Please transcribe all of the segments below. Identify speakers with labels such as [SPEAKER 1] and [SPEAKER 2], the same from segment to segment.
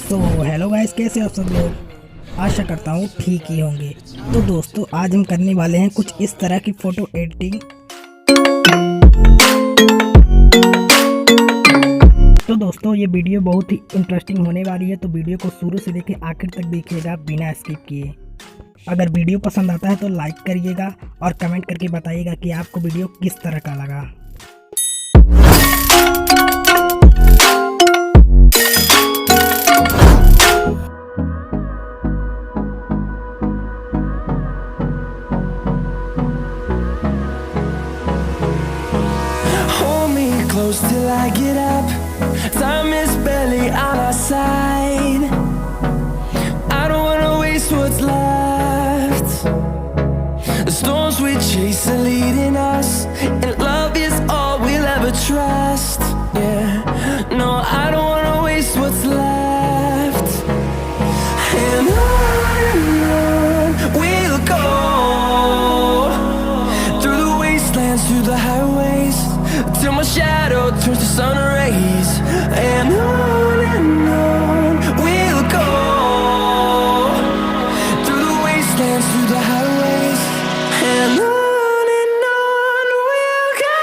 [SPEAKER 1] Hello guys, कैसे हो आप सब लोग। आशा करता हूँ ठीक ही होंगे। तो दोस्तों, आज हम करने वाले हैं कुछ इस तरह की फ़ोटो एडिटिंग। तो दोस्तों, ये वीडियो बहुत ही इंटरेस्टिंग होने वाली है, तो वीडियो को शुरू से लेकर आखिर तक देखिएगा बिना स्किप किए। अगर वीडियो पसंद आता है तो लाइक करिएगा और कमेंट करके बताइएगा कि आपको वीडियो किस तरह का लगा।
[SPEAKER 2] Close till I get up. Time is barely on our side. I don't wanna waste what's left. The storms we chase are leading us, and love is all we'll ever trust. Yeah, no, I don't wanna waste what's left. And on we'll go, through the wastelands, through the highways, till my shadow turns to sun rays. And on we'll go, through the wastelands, through the highways, and on we'll go.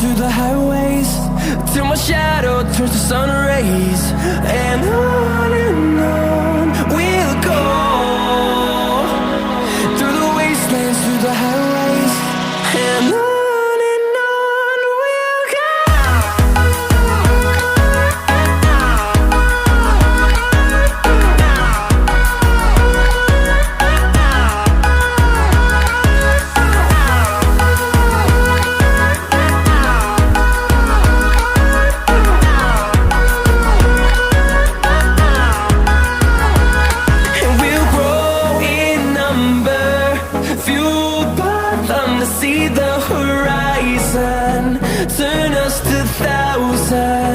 [SPEAKER 2] Through the highways, till my shadow turns to sun rays. And on we'll go, through the wastelands, through the highways, and on we'll go. See the horizon, turn us to thousands.